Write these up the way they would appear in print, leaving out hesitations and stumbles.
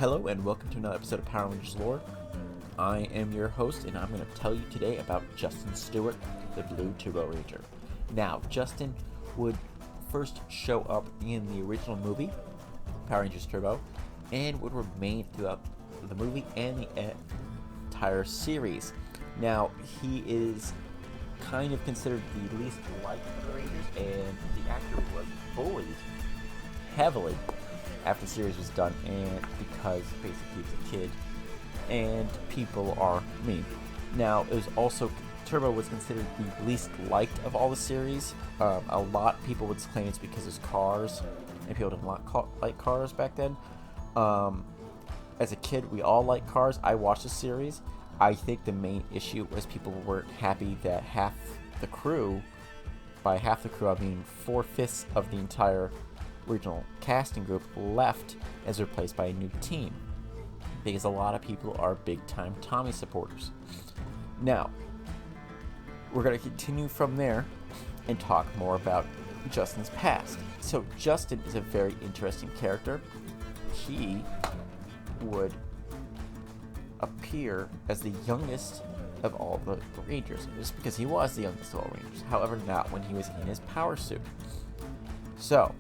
Hello and welcome to another episode of Power Rangers Lore. I am your host and I'm going to tell you today about Justin Stewart, the Blue Turbo Ranger. Now, Justin would first show up in the original movie, Power Rangers Turbo, and would remain throughout the movie and the entire series. Now, he is kind of considered the least liked of the Rangers, and the actor was bullied heavily after the series was done, and because basically he's a kid and people are mean. Now, it was also, Turbo was considered the least liked of all the series. A lot of people would claim it's because of cars, and people didn't like cars back then. As a kid, we all liked cars. I watched the series. I think the main issue was people weren't happy that half the crew, by half the crew I mean 4/5 of the entire original casting group, left as replaced by a new team, because a lot of people are big-time Tommy supporters. Now, we're going to continue from there and talk more about Justin's past. So Justin is a very interesting character. He would appear as the youngest of all the Rangers, just because he was the youngest of all Rangers. However, not when he was in his power suit. So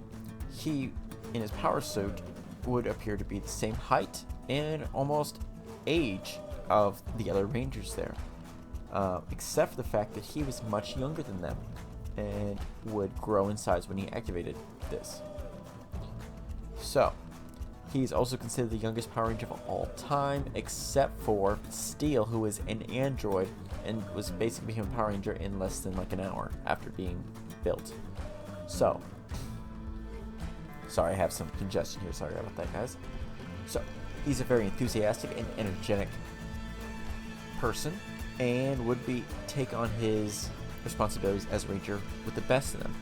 he, in his power suit, would appear to be the same height and almost age of the other Rangers there, except for the fact that he was much younger than them and would grow in size when he activated this. So he's also considered the youngest Power Ranger of all time, except for Steel, who is an android and was basically became a Power Ranger in less than like an hour after being built. So, sorry, I have some congestion here. Sorry about that, guys. So, he's a very enthusiastic and energetic person, and would take on his responsibilities as a Ranger with the best of them.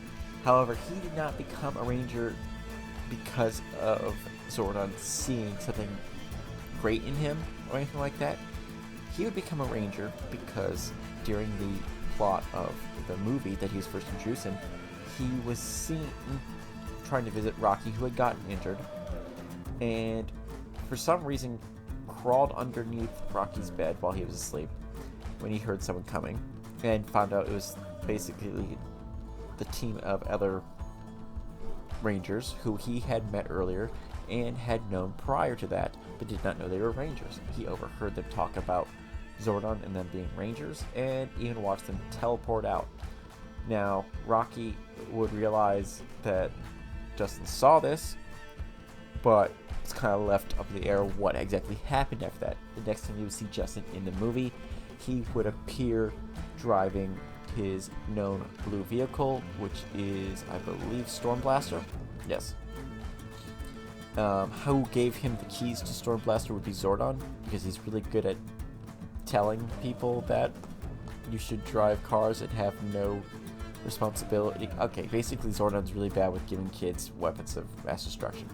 However, he did not become a Ranger because of Zordon seeing something great in him or anything like that. He would become a Ranger because during the plot of the movie that he was first introduced in, he was seen trying to visit Rocky, who had gotten injured, and for some reason crawled underneath Rocky's bed while he was asleep when he heard someone coming, and found out it was basically the team of other Rangers who he had met earlier and had known prior to that, but did not know they were Rangers. He overheard them talk about Zordon and them being Rangers, and even watched them teleport out. Now, Rocky would realize that Justin saw this, but it's kind of left up in the air what exactly happened after that. The next time you would see Justin in the movie, he would appear driving his known blue vehicle, which is, I believe, Storm Blaster. Yes. Who gave him the keys to Storm Blaster would be Zordon, because he's really good at telling people that you should drive cars and have no responsibility. Okay, basically Zordon's really bad with giving kids weapons of mass destruction.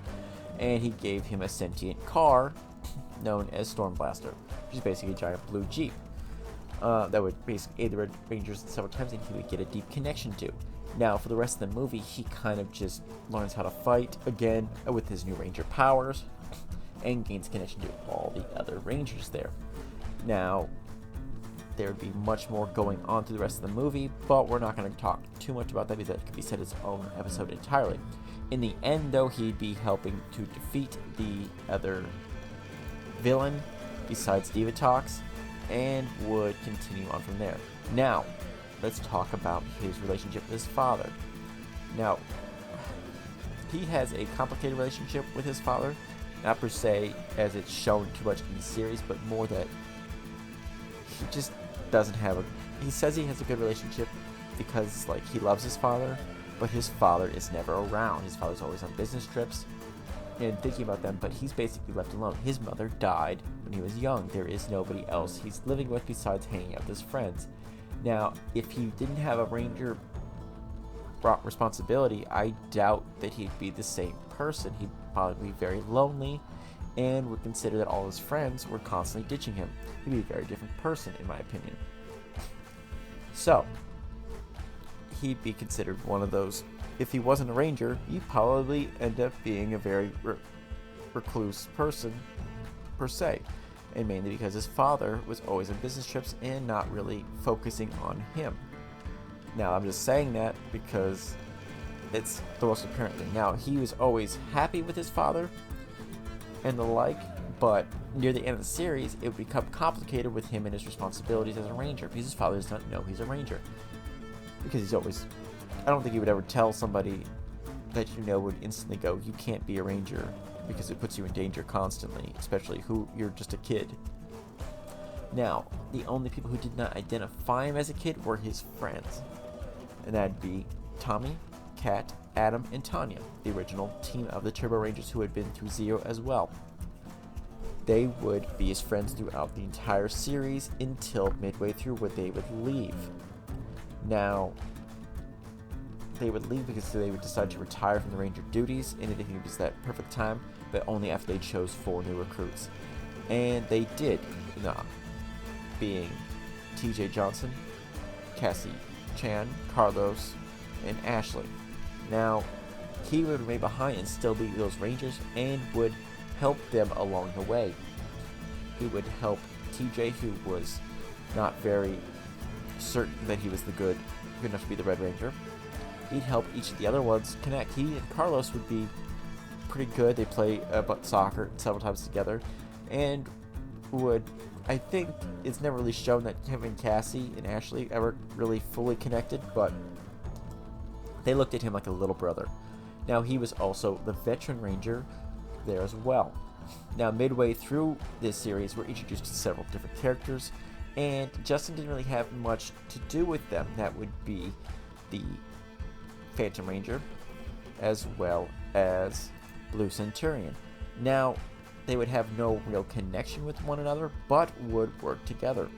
And he gave him a sentient car known as Storm Blaster, which is basically a giant blue Jeep. That would basically aid the Red Rangers several times, and he would get a deep connection to. Now, for the rest of the movie, he kind of just learns how to fight again with his new Ranger powers, and gains connection to all the other Rangers there. Now, there would be much more going on through the rest of the movie, but we're not going to talk too much about that because that could be said its own episode entirely. In the end, though, he'd be helping to defeat the other villain besides Divatox, and would continue on from there. Now, let's talk about his relationship with his father. Now, he has a complicated relationship with his father, not per se as it's shown too much in the series, but more that he just doesn't have a... He says he has a good relationship because, like, he loves his father, but his father is never around. His father's always on business trips and thinking about them, but he's basically left alone. His mother died when he was young. There is nobody else he's living with besides hanging out with his friends. Now, if he didn't have a Ranger responsibility, I doubt that he'd be the same person. He'd probably be very lonely and would consider that all his friends were constantly ditching him. He'd be a very different person, in my opinion. So, he'd be considered one of those. If he wasn't a Ranger, he'd probably end up being a very recluse person per se, and mainly because his father was always on business trips and not really focusing on him. Now, I'm just saying that because it's the most apparent thing. Now, he was always happy with his father and the like, but near the end of the series, it would become complicated with him and his responsibilities as a ranger, because his father does not know he's a ranger. Because he's always... I don't think he would ever tell somebody that would instantly go, you can't be a ranger, because it puts you in danger constantly, especially who you're just a kid. Now, the only people who did not identify him as a kid were his friends. And that'd be Tommy, Kat, Adam, and Tanya, the original team of the Turbo Rangers who had been through Zero as well. They would be his friends throughout the entire series until midway through, where they would leave. Now, they would leave because they would decide to retire from the Ranger duties, and it was that perfect time, but only after they chose 4 new recruits. And they did, being TJ Johnson, Cassie Chan, Carlos, and Ashley. Now, he would remain behind and still be those Rangers and would help them along the way. He would help TJ, who was not very certain that he was good enough to be the Red Ranger. He'd help each of the other ones connect. He and Carlos would be pretty good. They play soccer several times together, and I think it's never really shown that him and Cassie and Ashley ever really fully connected, but they looked at him like a little brother. Now, he was also the veteran ranger there as well. Now, midway through this series, we're introduced to several different characters, and Justin didn't really have much to do with them. That would be the Phantom Ranger, as well as Blue Centurion. Now, they would have no real connection with one another, but would work together,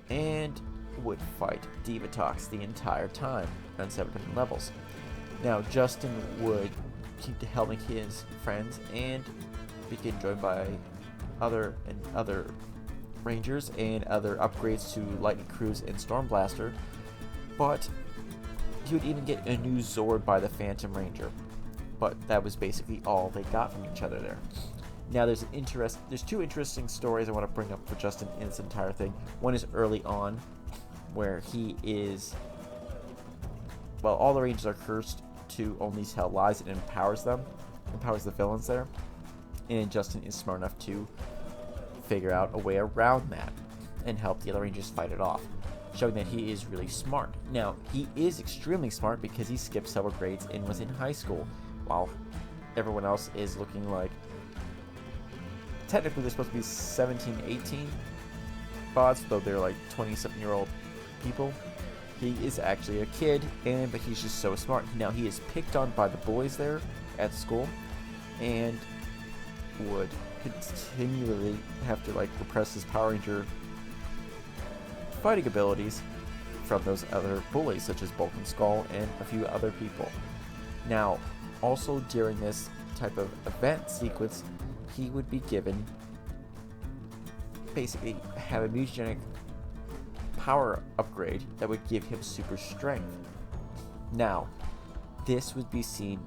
and would fight Divatox the entire time on 7 different levels. Now, Justin would keep helping his friends and begin joined by other Rangers and other upgrades to Lightning Cruise and Stormblaster, but he would even get a new Zord by the Phantom Ranger. But that was basically all they got from each other there. Now, there's 2 interesting stories I want to bring up for Justin in this entire thing. One is early on, where he is... Well, all the Rangers are cursed to only tell lies, and it empowers them. Empowers the villains there. And Justin is smart enough to figure out a way around that and help the other Rangers fight it off, showing that he is really smart. Now, he is extremely smart because he skipped several grades and was in high school, while everyone else is looking like... Technically, they're supposed to be 17, 18 bots, though they're like 20-something-year-old people. He is actually a kid, but he's just so smart. Now, he is picked on by the boys there at school, and would continually have to repress his Power Ranger fighting abilities from those other bullies, such as Bulk and Skull and a few other people. Now, also during this type of event sequence, he would be given, basically, have a mutagenic power upgrade that would give him super strength. Now, this would be seen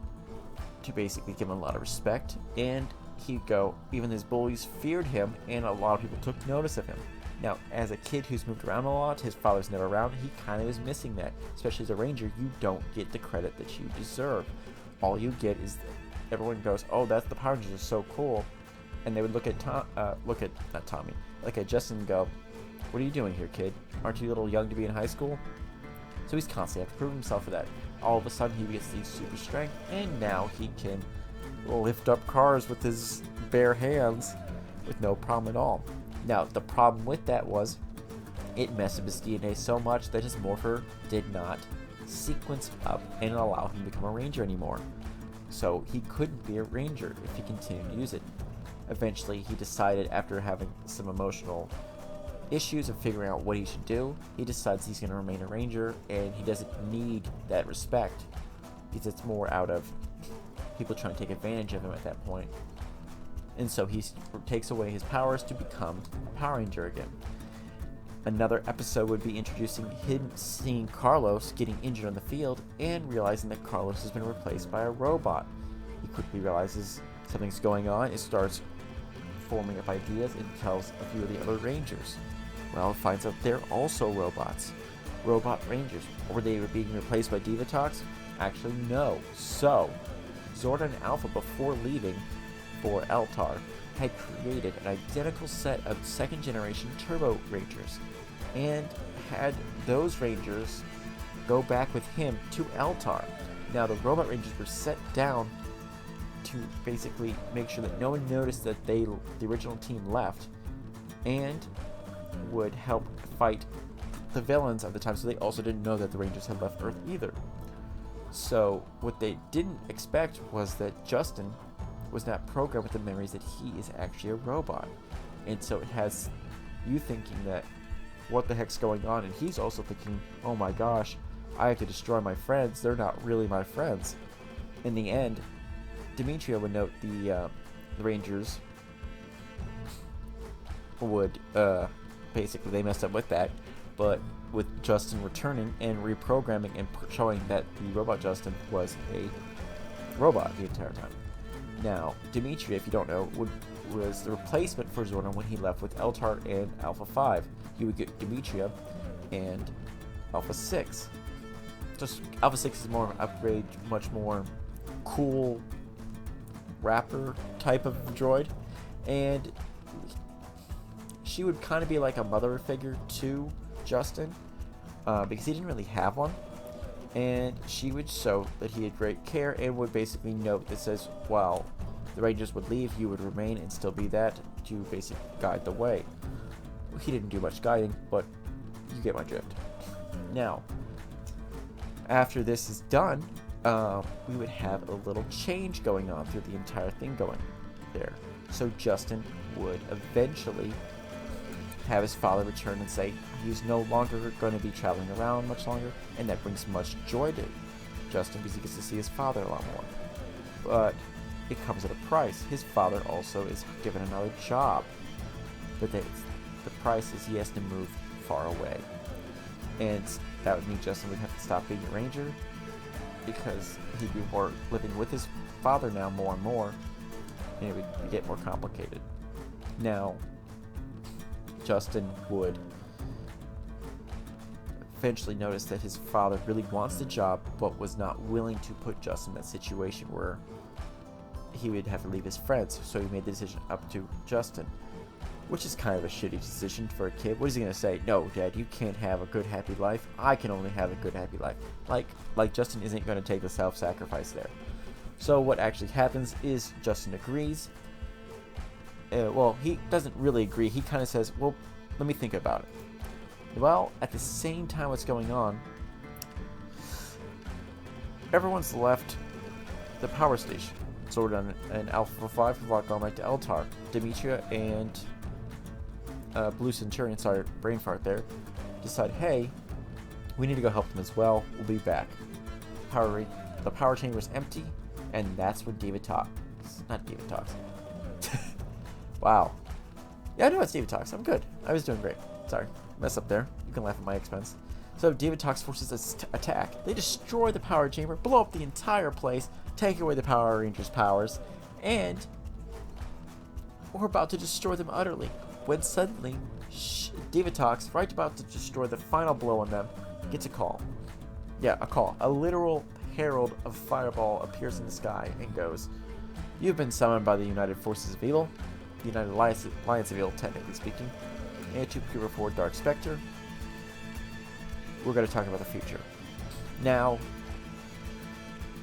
to basically give him a lot of respect, and he'd go, even his bullies feared him, and a lot of people took notice of him. Now, as a kid who's moved around a lot, his father's never around, he kind of is missing that. Especially as a ranger, you don't get the credit that you deserve. All you get is everyone goes, oh, that's the Power Rangers are so cool, and they would look at Justin and go, what are you doing here, kid? Aren't you a little young to be in high school? So he's constantly have to prove himself for that. All of a sudden, he gets these super strength, and now he can lift up cars with his bare hands with no problem at all. Now, the problem with that was it messed up his DNA so much that his morpher did not sequence up and allow him to become a ranger anymore. So he couldn't be a ranger if he continued to use it. Eventually, he decided, after having some emotional issues of figuring out what he should do, he decides he's going to remain a ranger, and he doesn't need that respect, because it's more out of people trying to take advantage of him at that point. And so he takes away his powers to become a Power Ranger again. Another episode would be introducing him seeing Carlos getting injured on the field and realizing that Carlos has been replaced by a robot. He quickly realizes something's going on. It starts forming up ideas and tells a few of the other Rangers. Well, it finds out they're also robots. Robot Rangers. Or they were being replaced by Divatox? Actually, no. So, Zordon and Alpha, before leaving for Eltar, had created an identical set of second-generation Turbo Rangers, and had those Rangers go back with him to Eltar. Now, the Robot Rangers were set down to basically make sure that no one noticed that the original team left, and would help fight the villains at the time, so they also didn't know that the Rangers had left Earth either. So what they didn't expect was that Justin was not programmed with the memories that he is actually a robot. And so it has you thinking that what the heck's going on, and he's also thinking, oh my gosh, I have to destroy my friends, they're not really my friends. In the end, Demetria would note the Rangers would basically they messed up with that, but with Justin returning and reprogramming and showing that the robot Justin was a robot the entire time. Now, Demetria, if you don't know, was the replacement for Zordon when he left with Eltar and Alpha 5. He would get Demetria and Alpha 6. Just Alpha 6 is more of an upgrade, much more cool rapper type of droid, and she would kind of be like a mother figure to Justin, because he didn't really have one, and she would show that he had great care and would basically note that says while the Rangers would leave, he would remain and still be that to basically guide the way. He didn't do much guiding, but you get my drift. Now, after this is done, we would have a little change going on through the entire thing going there. So Justin would eventually have his father return and say he's no longer going to be traveling around much longer, and that brings much joy to Justin because he gets to see his father a lot more. But it comes at a price. His father also is given another job, but the price is he has to move far away, and that would mean Justin would have to stop being a ranger because he'd be more living with his father now more and more, and it would get more complicated. Now, Justin would eventually notice that his father really wants the job, but was not willing to put Justin in that situation where he would have to leave his friends, so he made the decision up to Justin, which is kind of a shitty decision for a kid. What is he going to say? No, Dad, you can't have a good, happy life. I can only have a good, happy life. Like Justin isn't going to take the self-sacrifice there. So what actually happens is Justin agrees. Well, he doesn't really agree. He kind of says, well, let me think about it. Well, at the same time what's going on, everyone's left the power station. Zordon and Alpha 5 have gone back to Eltar. Demetria and Blue Centurion, sorry, brain fart there, decide, hey, we need to go help them as well. We'll be back. The power chamber is empty, and that's when David talks. Not David talks. Wow. Yeah, I know it's David talks. I'm good. I was doing great. Sorry, mess up there. You can laugh at my expense. So David talks forces us to attack. They destroy the power chamber, blow up the entire place, take away the Power Rangers' powers, and we're about to destroy them utterly. When suddenly, Divatox, right about to destroy the final blow on them, gets a call. Yeah, a call. A literal herald of Fireball appears in the sky and goes, "You've been summoned by the United Forces of Evil, the United Alliance of Evil, technically speaking, and to Pure 4 Dark Spectre. We're going to talk about the future." Now,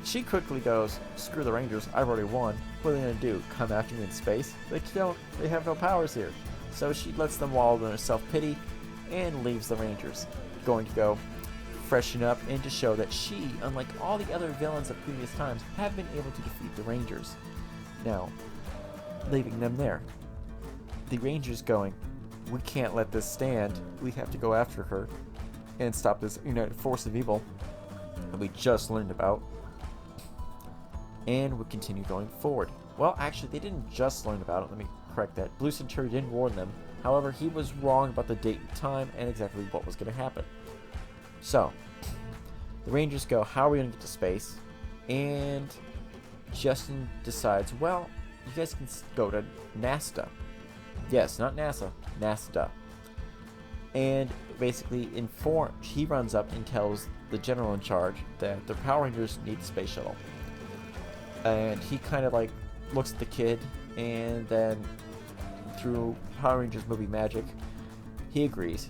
she quickly goes, "Screw the Rangers, I've already won. What are they going to do? Come after me in space? They have no powers here." So she lets them wallow in her self-pity and leaves the Rangers, going to go freshen up and to show that she, unlike all the other villains of previous times, have been able to defeat the Rangers. Now, leaving them there. The Rangers going, "We can't let this stand. We have to go after her and stop this United Force of Evil that we just learned about." And we continue going forward. Well, actually, they didn't just learn about it. Let me correct that. Blue Centurion didn't warn them. However, he was wrong about the date and time and exactly what was going to happen. So, the Rangers go, how are we going to get to space? And Justin decides, well, you guys can go to Nasta. Yes, not NASA. NASA. And basically, he runs up and tells the general in charge that the Power Rangers need the space shuttle. And he kind of like looks at the kid, and then through Power Rangers movie magic, he agrees.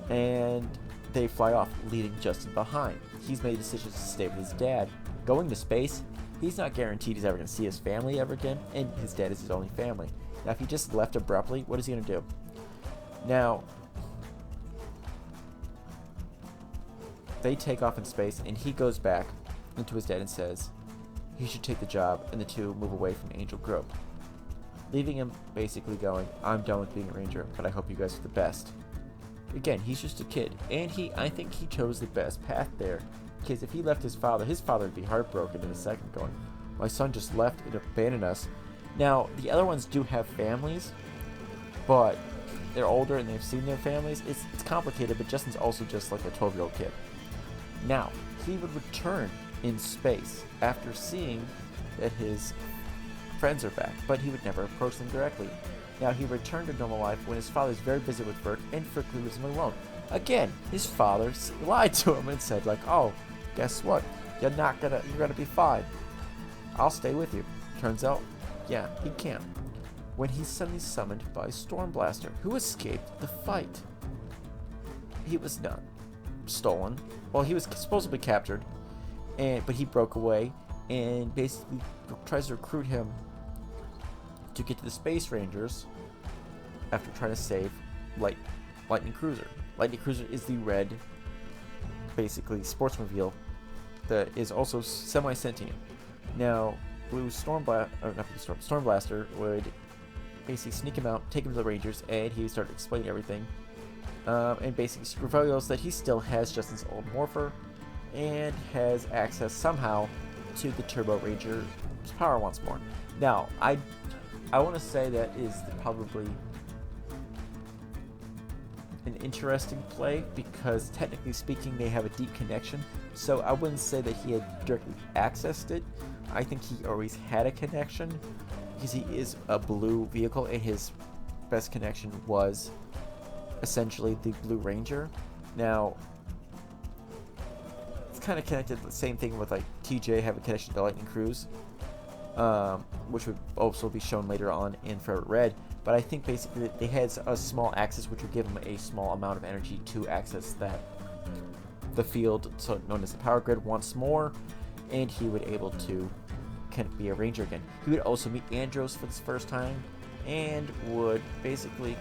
And they fly off, leaving Justin behind. He's made decisions to stay with his dad. Going to space, he's not guaranteed he's ever going to see his family ever again, and his dad is his only family. Now, if he just left abruptly, what is he going to do? Now, they take off in space, and he goes back into his dad and says he should take the job, and the two move away from Angel Grove, leaving him basically going, I'm done with being a ranger, but I hope you guys are the best. Again, he's just a kid, and I think he chose the best path there, because if he left his father would be heartbroken in a second, going, my son just left and abandoned us. Now, the other ones do have families, but they're older and they've seen their families. It's complicated, but Justin's also just like a 12-year-old kid. Now, he would return in space after seeing that his friends are back, but he would never approach them directly. Now, he returned to normal life when his father's very busy with work and Frick leaves him alone. Again, his father lied to him and said, like, oh, guess what? You're gonna be fine. I'll stay with you. Turns out, yeah, he can't. When he's suddenly summoned by Storm Blaster, who escaped the fight. He was not stolen. Well, he was supposedly captured, but he broke away and basically tries to recruit him to get to the Space Rangers after trying to save Lightning Cruiser. Lightning Cruiser is the red, basically, sportsmobile that is also semi-sentient. Now, Storm Blaster would basically sneak him out, take him to the Rangers, and he would start explaining everything. And basically reveals that he still has Justin's old morpher and has access somehow to the Turbo Ranger's power once more. Now, I want to say that is probably an interesting play because technically speaking they have a deep connection, so I wouldn't say that he had directly accessed it. I think he always had a connection because he is a blue vehicle and his best connection was essentially the Blue Ranger. Now, it's kind of connected, the same thing with like TJ have a connection to Lightning Cruise, which would also be shown later on in Forever Red. But I think basically they had a small access which would give him a small amount of energy to access the field, so known as the power grid, once more, and he would able to be a ranger again. He would also meet Andros for the first time and would basically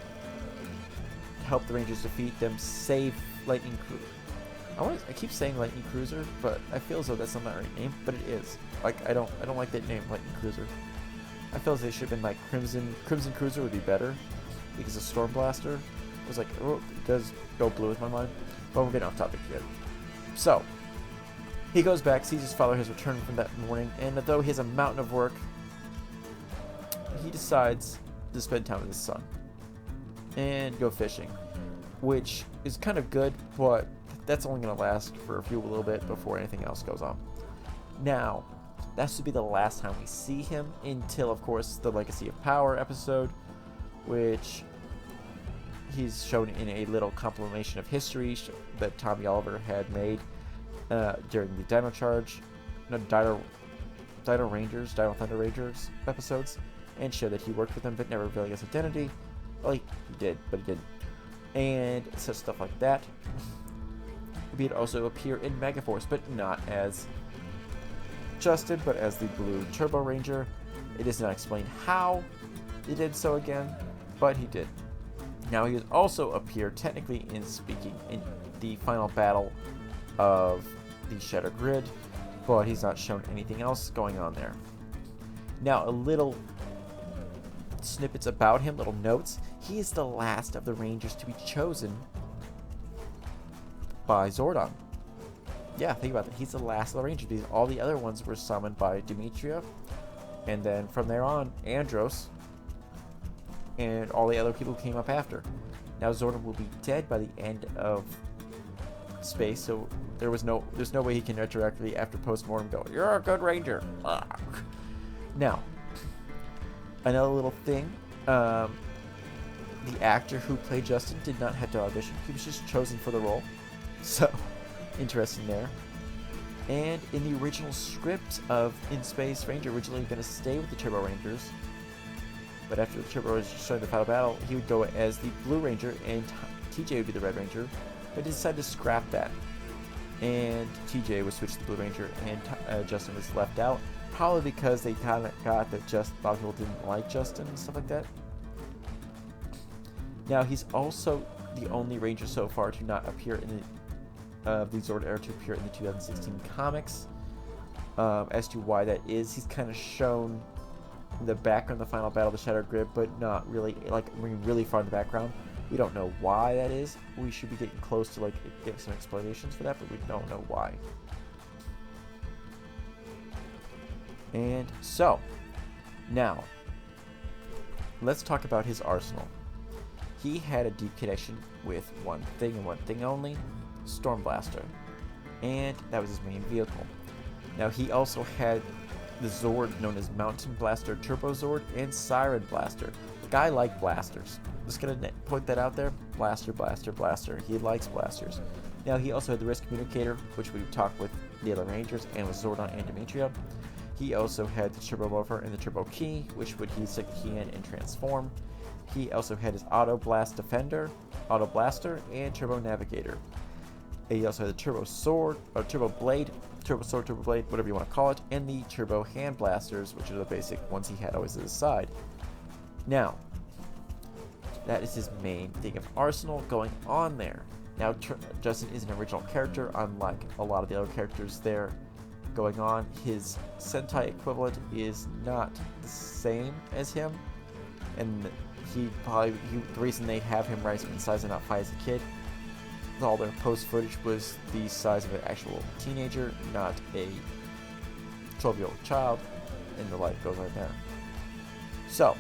help the Rangers defeat them, save Lightning Cruiser. I keep saying Lightning Cruiser, but I feel as though that's not the right name, but it is. Like I don't like that name, Lightning Cruiser. I feel as they should have been like Crimson Cruiser would be better because of Storm Blaster was like, oh, it does go blue with my mind. But we're getting off topic here. So he goes back, sees his father has returned from that morning, and although he has a mountain of work, he decides to spend time with his son and go fishing, which is kind of good, but that's only going to last for a little bit before anything else goes on. Now, that should be the last time we see him until, of course, the Legacy of Power episode, which he's shown in a little compilation of history that Tommy Oliver had made during the Dino Thunder Rangers episodes, and showed that he worked with them but never revealing his identity. Well, he did, but he didn't. And such stuff like that. He'd also appear in Megaforce, but not as Justin, but as the Blue Turbo Ranger. It is not explained how he did so again, but he did. Now he would also appear technically in the final battle of the Shadow Grid, but he's not shown anything else going on there. Now, a little snippets about him, little notes. He is the last of the Rangers to be chosen by Zordon. Yeah, think about that. He's the last of the Rangers because all the other ones were summoned by Demetria, and then from there on, Andros, and all the other people who came up after. Now Zordon will be dead by the end of space, so there's no way he can retroactively after postmortem go, "You're a good Ranger." Now, another little thing The actor who played Justin did not have to audition. He was just chosen for the role. So, interesting there. And in the original script of In Space, Ranger originally going to stay with the Turbo Rangers. But after the Turbo Rangers joined the final battle, he would go as the Blue Ranger and TJ would be the Red Ranger. But he decided to scrap that. And TJ was switched to the Blue Ranger and Justin was left out. Probably because they kind of got that a lot of people didn't like Justin and stuff like that. Now, he's also the only Ranger so far to not appear in the Zord era to appear in the 2016 comics. As to why that is, he's kind of shown in the background of the final battle of the Shattered Grid, but not really, like, really far in the background. We don't know why that is. We should be getting close to, like, get some explanations for that, but we don't know why. And so, now, let's talk about his arsenal. He had a deep connection with one thing and one thing only, Storm Blaster. And that was his main vehicle. Now, he also had the Zord known as Mountain Blaster Turbo Zord and Siren Blaster. The guy liked blasters. Just gonna point that out there. Blaster, blaster, blaster. He likes blasters. Now, he also had the Risk Communicator, which we talked with the other Rangers and with Zordon and Demetria. He also had the Turbo Morpher and the Turbo Key, which would he stick the key in and transform. He also had his Auto Blast Defender, Auto Blaster, and Turbo Navigator. He also had the Turbo Sword, or Turbo Blade, Turbo Sword, Turbo Blade, whatever you want to call it, and the Turbo Hand Blasters, which are the basic ones he had always at his side. Now, that is his main thing of arsenal going on there. Now, Justin is an original character, unlike a lot of the other characters there going on. His Sentai equivalent is not the same as him, and the reason they have him rise in size and not fight as a kid, all their post footage was the size of an actual teenager, not a 12-year-old child, and the light goes right there. So,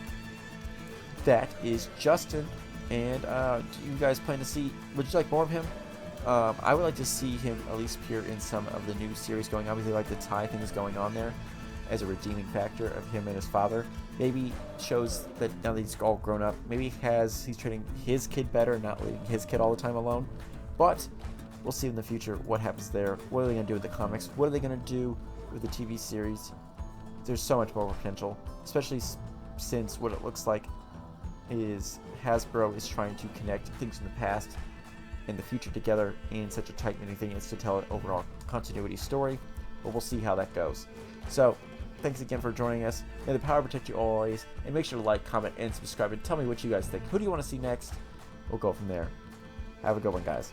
that is Justin, and do you guys plan to see, would you like more of him? I would like to see him at least appear in some of the new series going on. I really like the tie things going on there as a redeeming factor of him and his father. Maybe shows that now that he's all grown up, maybe he's treating his kid better, not leaving his kid all the time alone. But we'll see in the future what happens there. What are they going to do with the comics? What are they going to do with the TV series? There's so much more potential, especially since what it looks like is Hasbro is trying to connect things in the past and the future together in such a tight-knitting thing as to tell an overall continuity story. But we'll see how that goes. So, thanks again for joining us. May the power protect you always, and make sure to like, comment, and subscribe, and tell me what you guys think. Who do you want to see next? We'll go from there. Have a good one, guys.